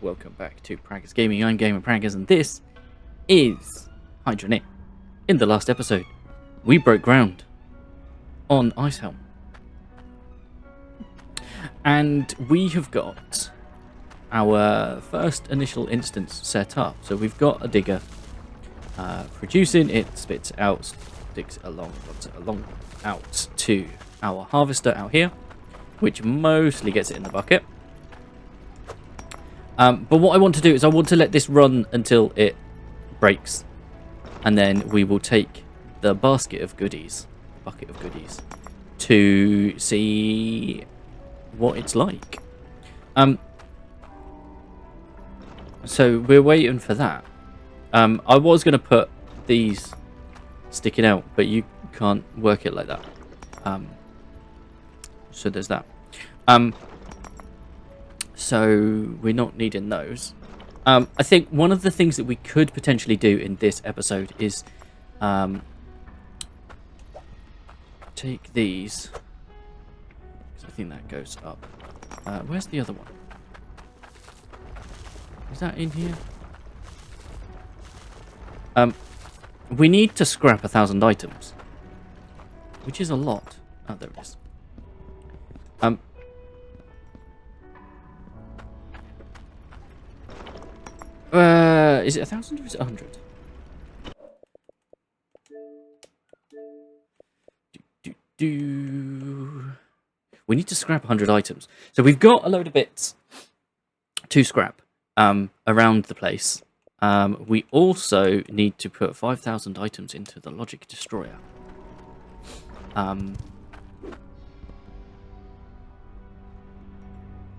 welcome back to Praggers Gaming. I'm Gamer Praggers, and this is Hydroneer. In the last episode, we broke ground on Icehelm, and we have got our first initial instance set up. So we've got a digger producing, it spits out, digs along, runs it along out to our harvester out here, which mostly gets it in the bucket. But what I want to do is I want to let this run until it breaks, and then we will take the bucket of goodies, to see what it's like. So we're waiting for that. I was going to put these sticking out, but you can't work it like that. So there's that. So we're not needing those. I think one of the things that we could potentially do in this episode is take these. Because I think that goes up. Where's the other one? Is that in here? We need to scrap 1,000 items, which is a lot. Oh, there it is. Is it 1,000 or is it 100? We need to scrap 100 items. So we've got a load of bits to scrap around the place. We also need to put 5,000 items into the logic destroyer.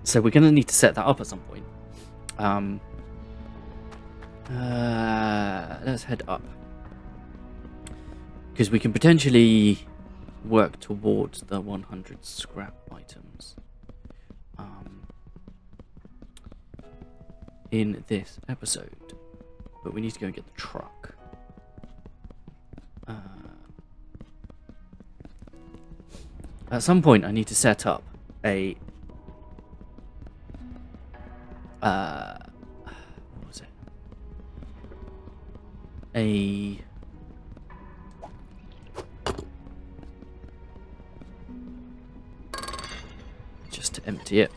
So we're going to need to set that up at some point. Let's head up, because we can potentially work towards the 100 scrap items in this episode, but we need to go and get the truck. At some point I need to set up a just to empty it.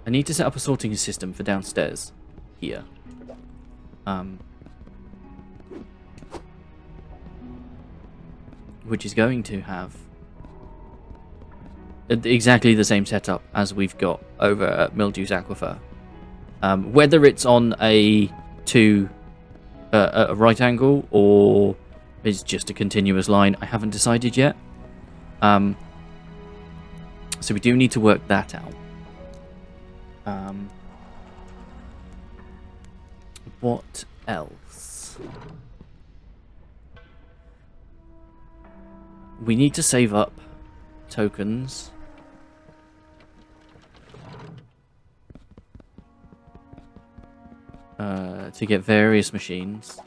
I need to set up a sorting system for downstairs here. Which is going to have exactly the same setup as we've got over at Mildew's Aquifer. Whether it's on a right angle or is just a continuous line, I haven't decided yet. So we do need to work that out. What else? We need to save up tokens. To get various machines.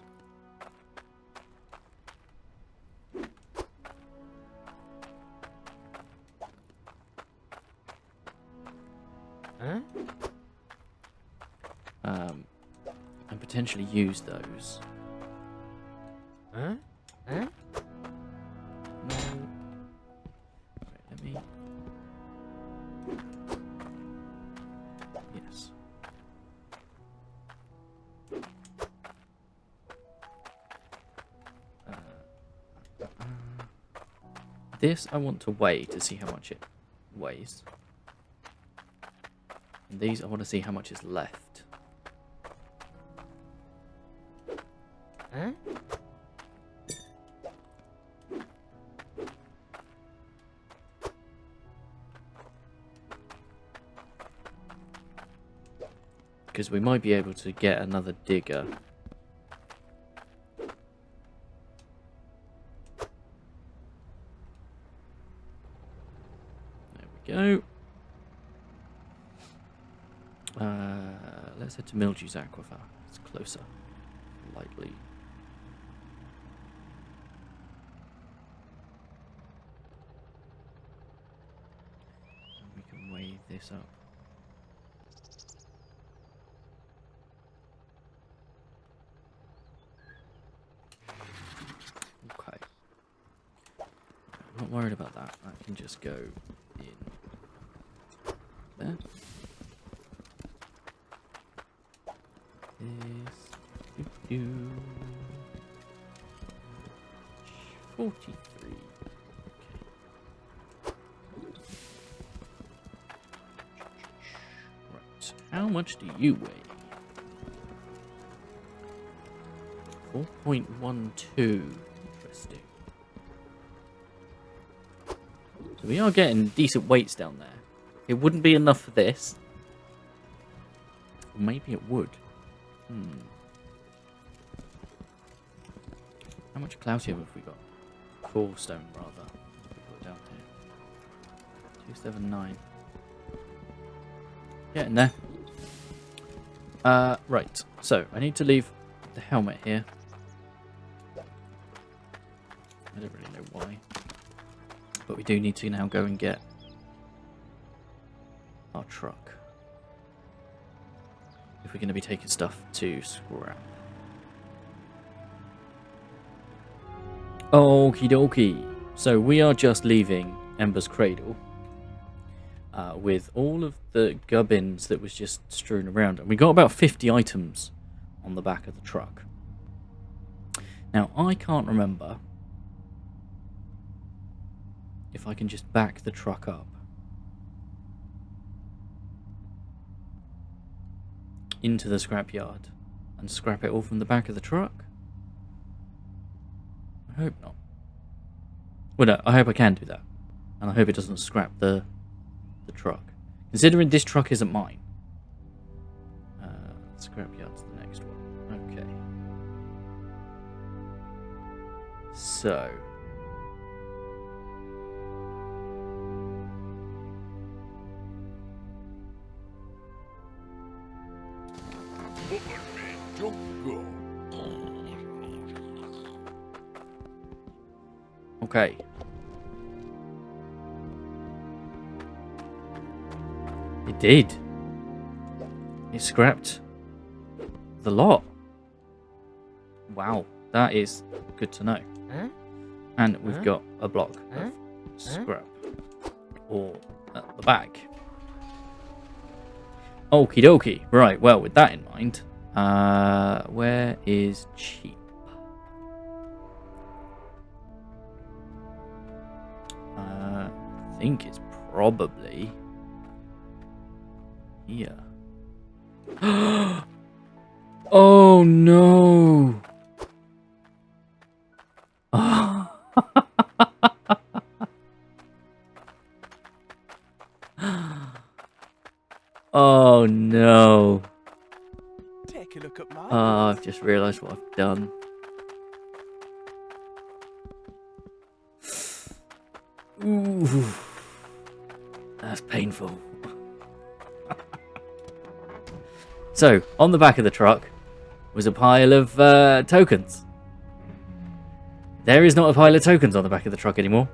Huh? And potentially use those. Huh? Huh? No. Right, let me. Yes. This I want to weigh to see how much it weighs. And these I want to see how much is left. Huh? Because we might be able to get another digger. Go. Let's head to Mildew's Aquifer. It's closer. Lightly. this up. Okay. I'm not worried about that. I can just go in there. This. 43. Right. How much do you weigh? 4.12. Interesting. So we are getting decent weights down there. It wouldn't be enough for this. Or maybe it would. How much cloutium have we got? Cobblestone, rather. We put it down here. 279. Getting there. Right. So I need to leave the helmet here. I don't really know why, but we do need to now go and get our truck if we're going to be taking stuff to scrap. Okie dokie. So we are just leaving Ember's Cradle with all of the gubbins that was just strewn around. And we got about 50 items on the back of the truck. Now, I can't remember if I can just back the truck up into the scrapyard and scrap it all from the back of the truck. I hope not. Well, no, I hope I can do that. And I hope it doesn't scrap the truck. Considering this truck isn't mine. Scrapyard's the next one. Okay. So. Okay. It did. It scrapped the lot. Wow, that is good to know. Huh? And we've got a block of scrap all at the back. Okie dokie. Right, well, with that in mind, where is cheap? I think it's probably here. Oh no! Oh no! Take a look at mine. Oh, I've just realised what I've done. Ooh, that's painful. So, on the back of the truck was a pile of tokens. There is not a pile of tokens on the back of the truck anymore.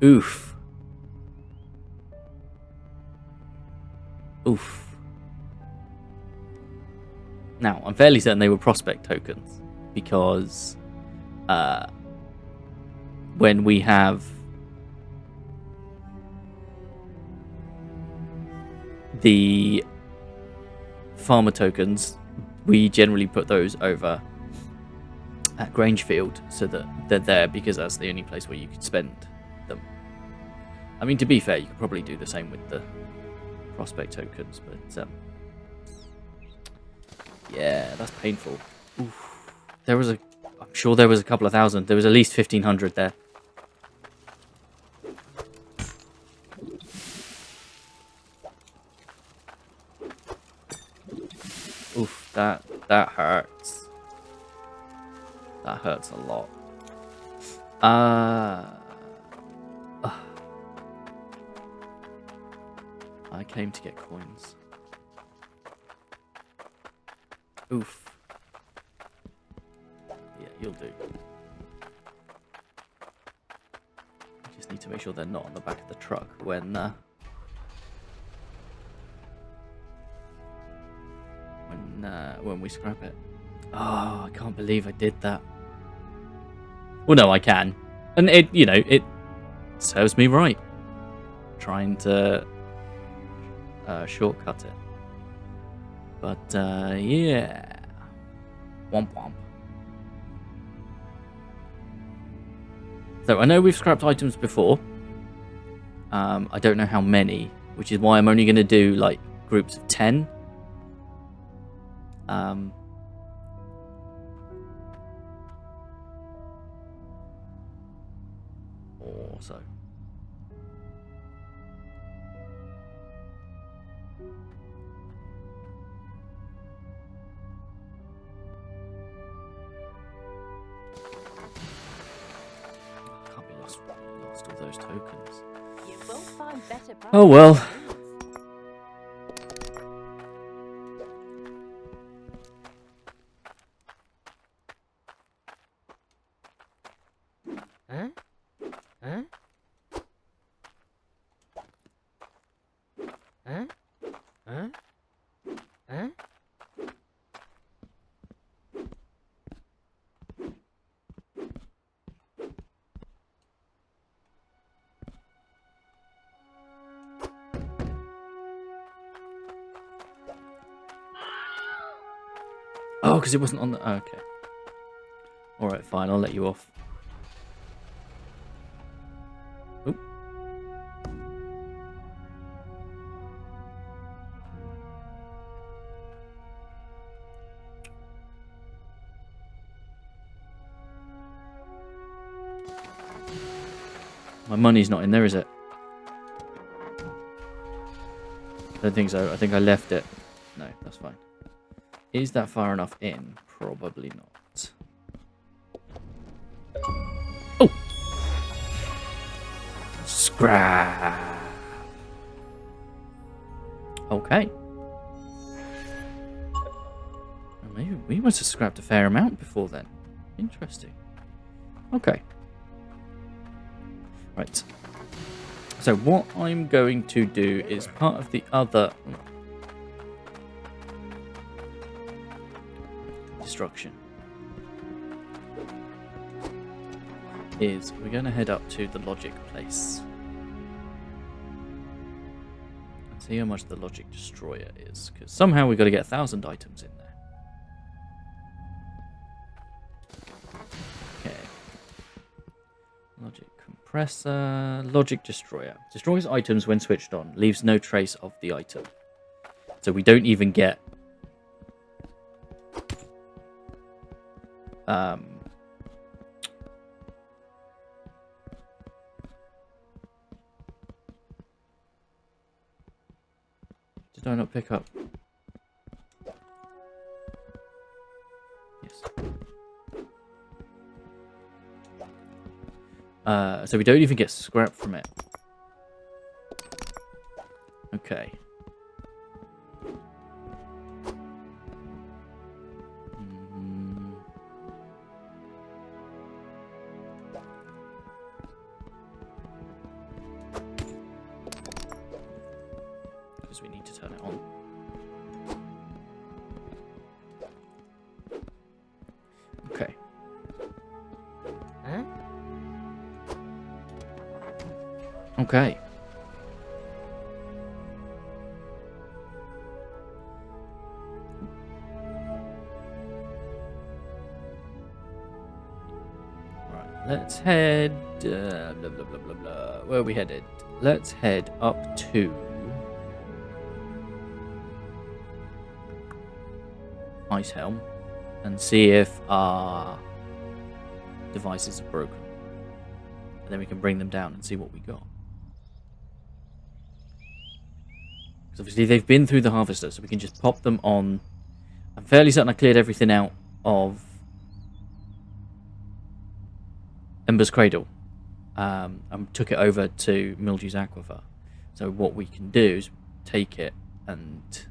Oof. Oof. Now, I'm fairly certain they were prospect tokens, because when we have the farmer tokens, we generally put those over at Grangefield so that they're there, because that's the only place where you could spend them. I mean, to be fair, you could probably do the same with the prospect tokens, but yeah, that's painful. Oof. I'm sure there was a couple of thousand. There was at least 1,500 there. Oof, that hurts. That hurts a lot. I came to get coins. Oof. Yeah, you'll do. to make sure they're not on the back of the truck when we scrap it. Oh, I can't believe I did that. Well, no, I can, and it serves me right. Trying to shortcut it, but yeah, womp womp. So I know we've scrapped items before. I don't know how many, which is why I'm only going to do like groups of 10. Or so. Can't be lost all those tokens. You will find better Oh well. Huh? Huh? Huh? Huh? Huh? Oh, because it wasn't on the... okay. Alright, fine. I'll let you off. Oop. My money's not in there, is it? I don't think so. I think I left it. No, that's fine. Is that far enough in? Probably not. Oh! Scrap! Okay. Maybe we must have scrapped a fair amount before then. Interesting. Okay. Right. So what I'm going to do is part of the other... destruction is we're going to head up to the logic place and see how much the logic destroyer is, because somehow we've got to get 1,000 items in there. Okay, logic compressor, logic destroyer destroys items when switched on, leaves no trace of the item, so we don't even get did I not pick up? Yes. So we don't even get scrap from it. Okay. Because we need to turn it on. Okay. Huh? Okay. Right, let's head... blah, blah, blah, blah, blah. Where are we headed? Let's head up to... Ice Helm and see if our devices are broken. And then we can bring them down and see what we got. Because obviously they've been through the harvester, so we can just pop them on. I'm fairly certain I cleared everything out of Ember's Cradle. And took it over to Mildew's Aquifer. So what we can do is take it and...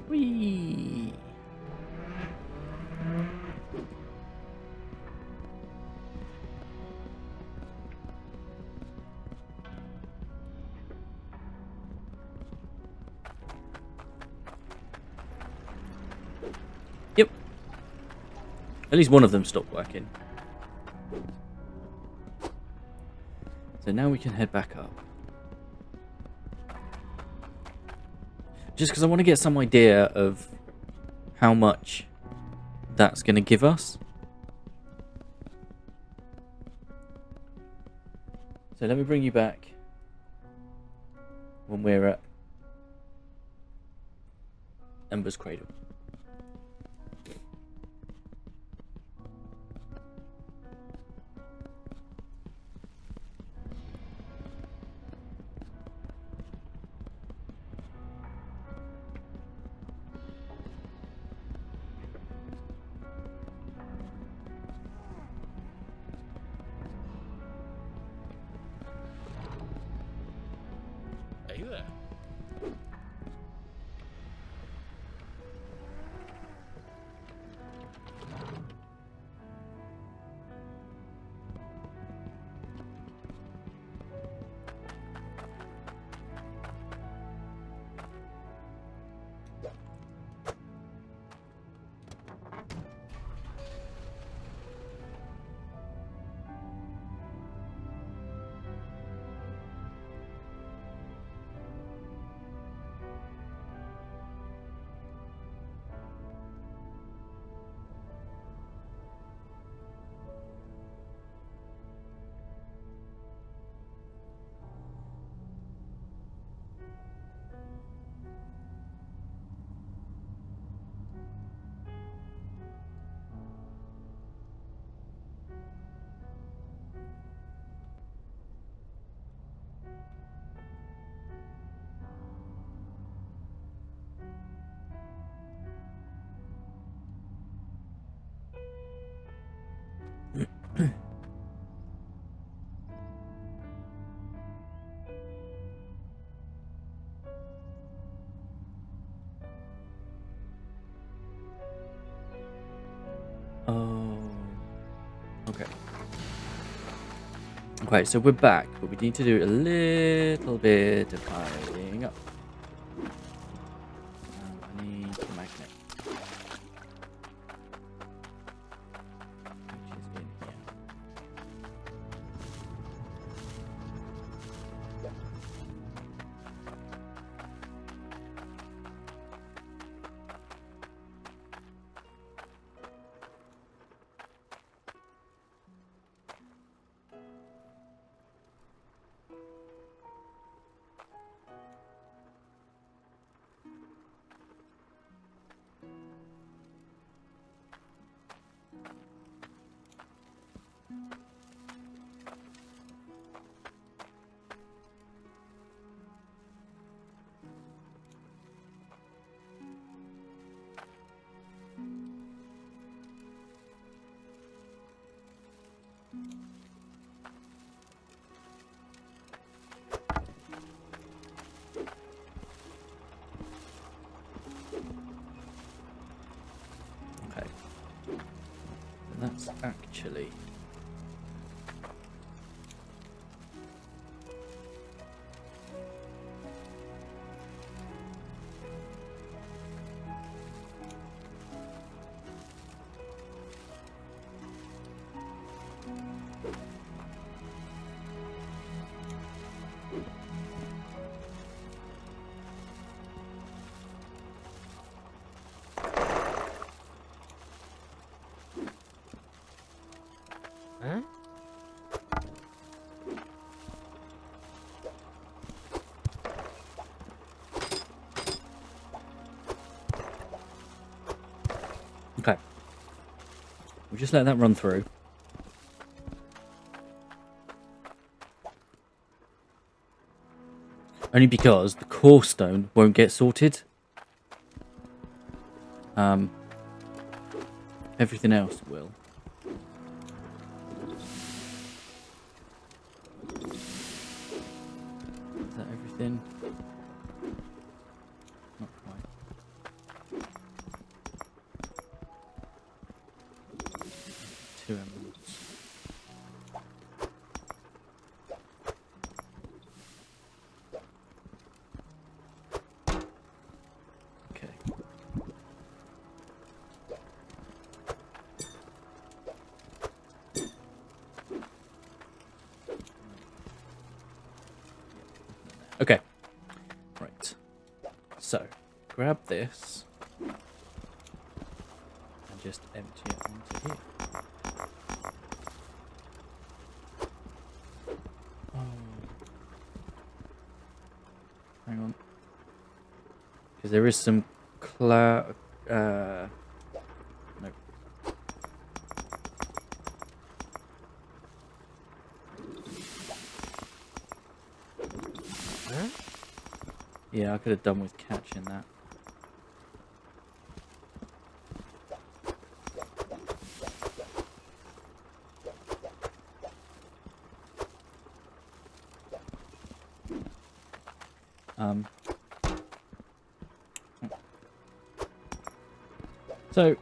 Whee! Yep. At least one of them stopped working. So now we can head back up. Just because I want to get some idea of how much that's going to give us. So let me bring you back when we're at Ember's Cradle. Are you there? Oh, okay. Okay, so we're back, but we need to do a little bit of tidying up. I need a magnet, which is in here. Okay. That's actually... Huh? Okay. We'll just let that run through. Only because the core stone won't get sorted. Everything else will. Is that everything? Not quite. So, grab this and just empty it onto here. Oh. Hang on. Because there is some nope. Huh? Yeah, I could have done with catching that. So,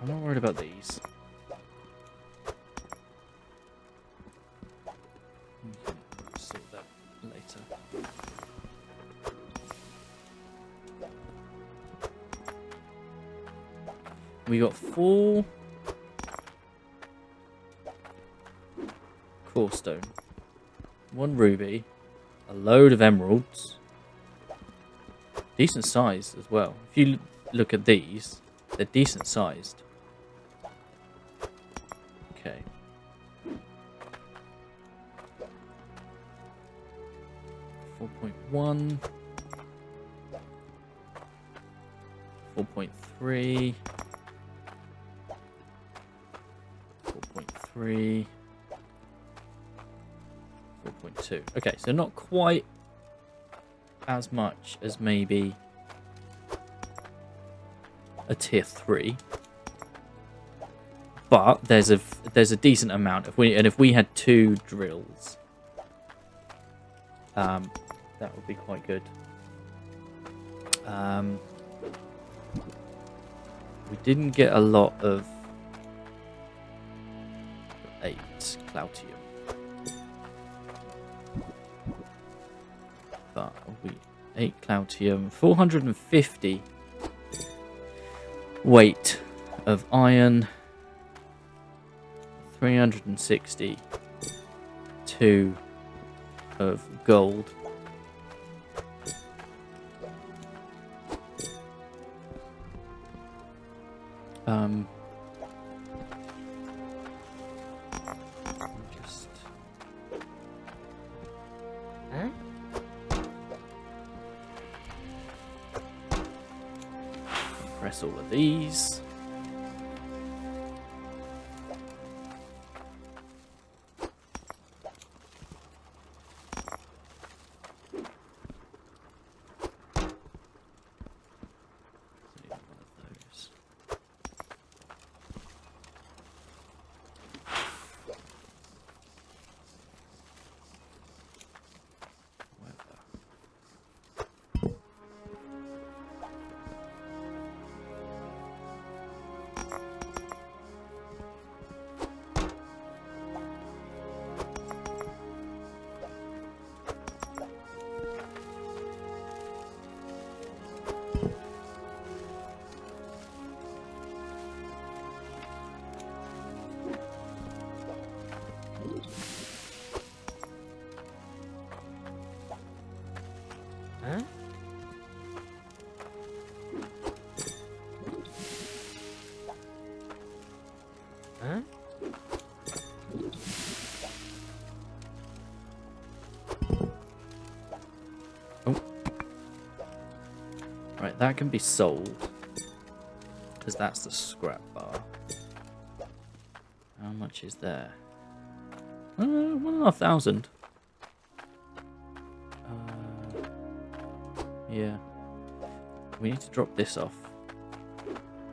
I'm not worried about these. We can sort that later. We got 4 core stone, 1 ruby, a load of emeralds. Decent size as well. If you look at these, they're decent sized. Okay. .1, 4.3, 4.3, 4.2. Okay, so not quite as much as maybe a tier 3, but there's a decent amount. If we had 2 drills, that would be quite good. We didn't get a lot of 8 Cloutium, but we 8 Cloutium, 450 weight of iron, 362 of gold. Just Huh? press all of these. Save one of those. Weather. Huh? Huh? Oh. Right, that can be sold. Because that's the scrap bar. How much is there? 1,500. Yeah. We need to drop this off.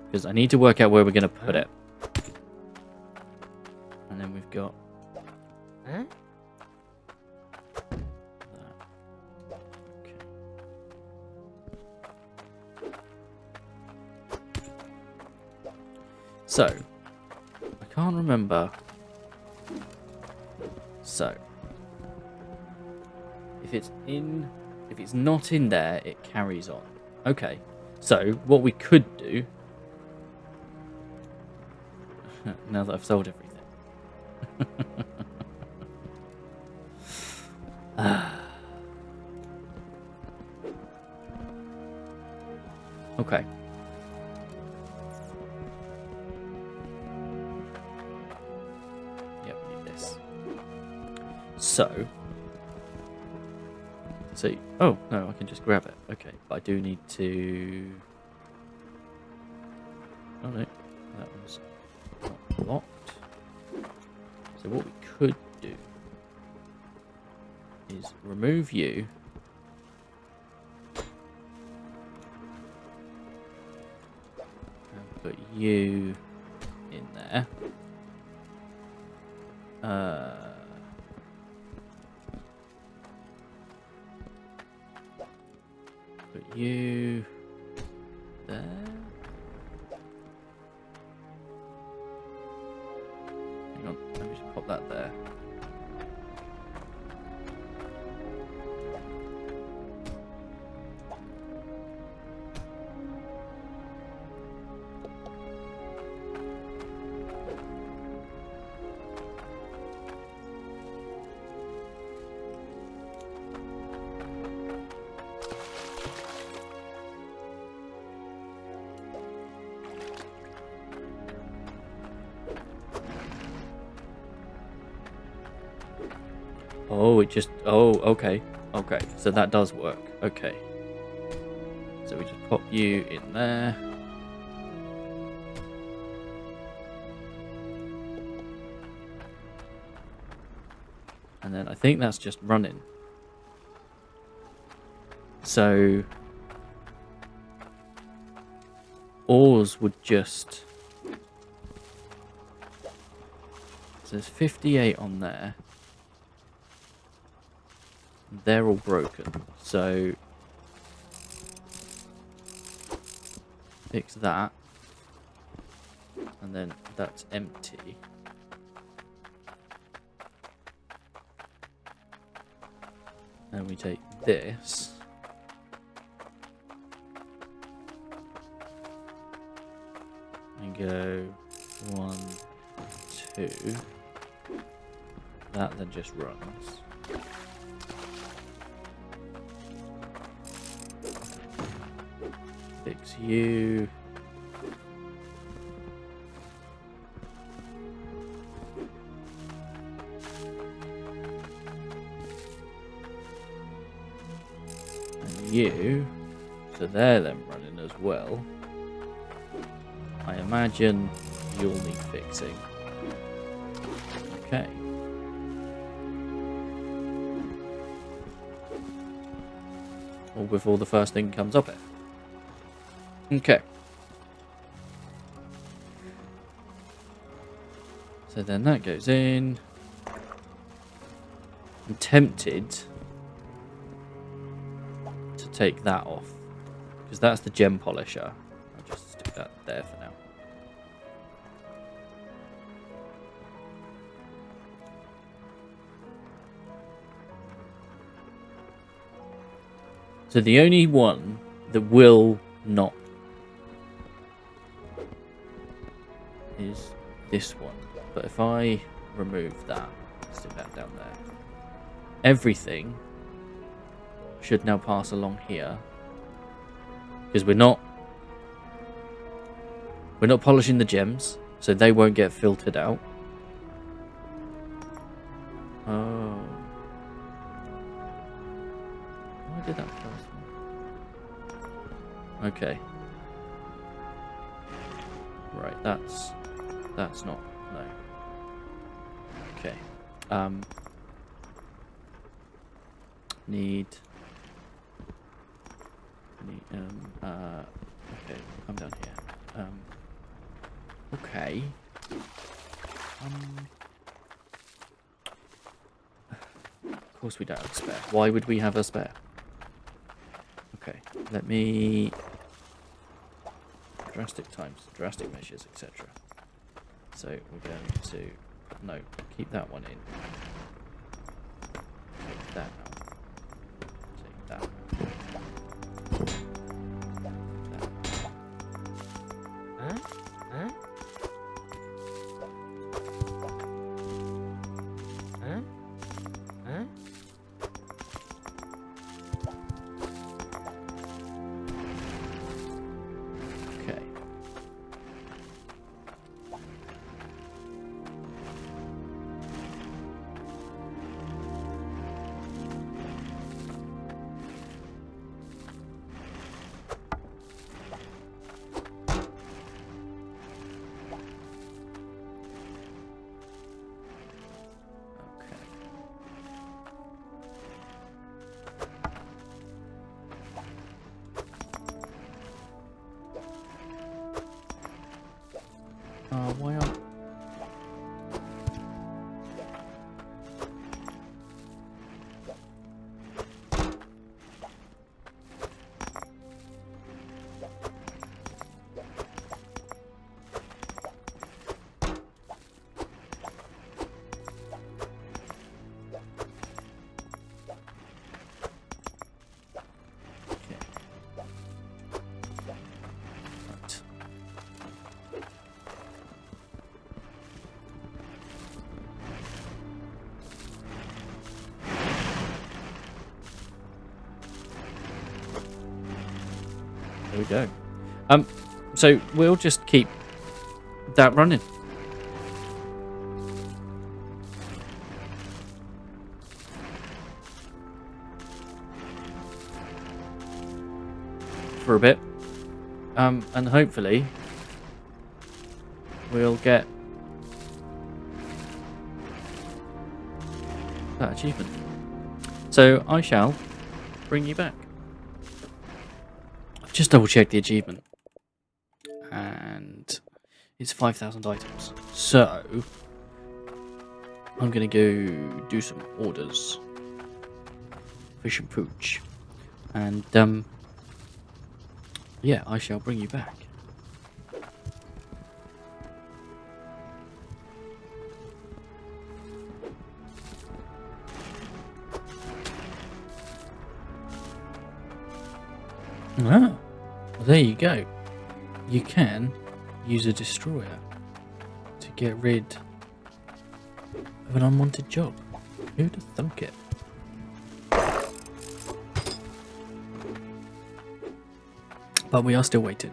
Because I need to work out where we're going to put it. And then we've got Huh? that. Okay. So, I can't remember. So, if it's not in there, it carries on. Okay. So, what we could do now that I've sold everything. Okay. Yeah, we need this. So, oh no, I can just grab it. Okay, but I do need to. Oh no, that one's not locked. So what we could do is remove you. And put you in there. Put you there. Hang on, let me just pop that there. Oh, it just... Oh, okay. Okay, so that does work. Okay. So we just pop you in there. And then I think that's just running. So... Ores would just... So there's 58 on there. They're all broken, so fix that, and then that's empty. And we take this, and go 1, 2. That then just runs. Fix you. And you. So they're then running as well. I imagine you'll need fixing. Okay. Or before the first thing comes up it. Okay. So then that goes in. I'm tempted to take that off, because that's the gem polisher. I'll just stick that there for now. So the only one that will not is this one, but if I remove that, stick that down there, everything should now pass along here, because we're not polishing the gems, so they won't get filtered out. Oh, I did that first one. Okay, right, that's not, no. Okay. Need okay, come down here. Okay. Of course we don't have a spare. Why would we have a spare? Okay, let me drastic times, drastic measures, etc. So we're going to, no, keep that one in. Take that out. Take that. Huh? Huh? Huh? Huh? Why aren't... There we go. So we'll just keep that running. For a bit. And hopefully we'll get that achievement. So I shall bring you back. I've just double checked the achievement. And it's 5,000 items. So I'm gonna go do some orders. Fish and pooch. And yeah, I shall bring you back. Ah, well, there you go. You can use a destroyer to get rid of an unwanted job. Who'd have thunk it? But we are still waiting.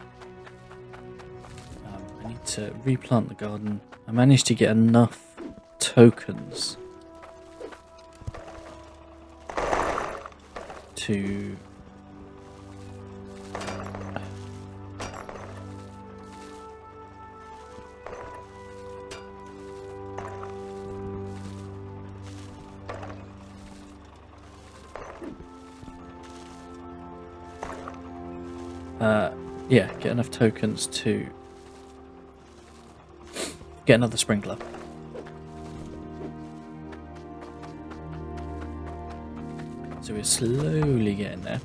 I need to replant the garden. I managed to get enough tokens to yeah, get enough tokens to get another sprinkler. So we're slowly getting there.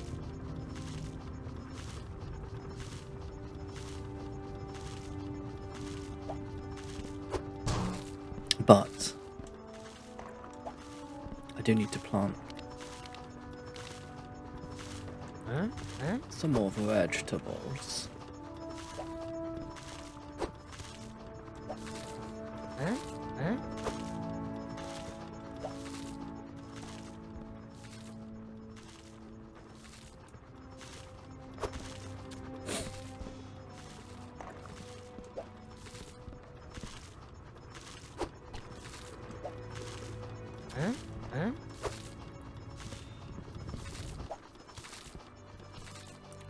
But I do need to plant some more vegetables.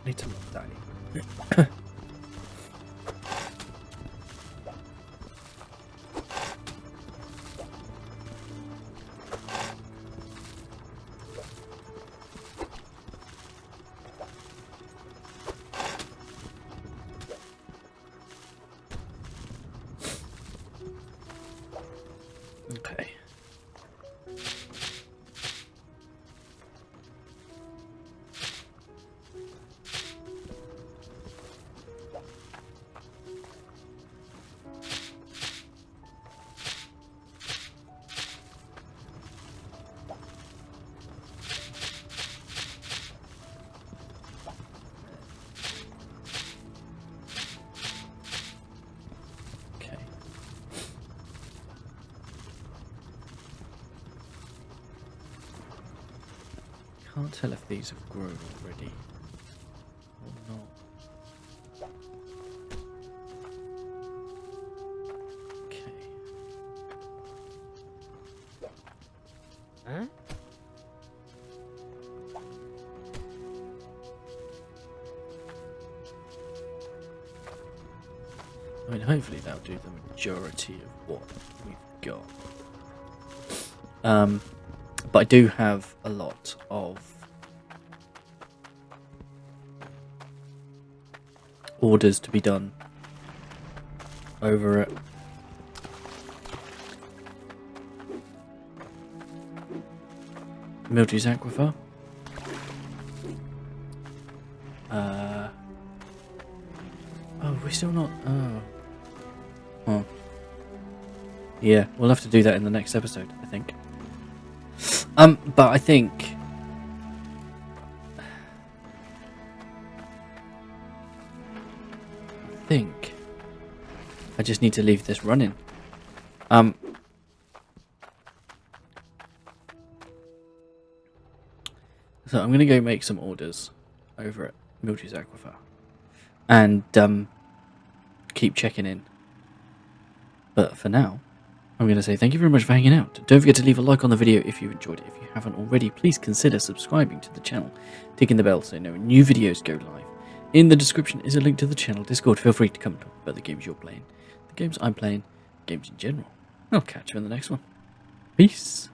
Need to look that. Okay. Can't tell if these have grown already or not. Okay. I mean, hopefully that'll do the majority of what we've got. But I do have a lot of orders to be done over it. Mildew's Aquifer. Oh, we're still not. Oh. Huh. Yeah, we'll have to do that in the next episode, I think. But I think I just need to leave this running. So I'm gonna go make some orders over at Mildew's Aquifer and keep checking in. But for now, I'm going to say thank you very much for hanging out. Don't forget to leave a like on the video if you enjoyed it. If you haven't already, please consider subscribing to the channel, ticking the bell so you know when new videos go live. In the description is a link to the channel Discord. Feel free to come talk about the games you're playing, the games I'm playing, games in general. I'll catch you in the next one. Peace.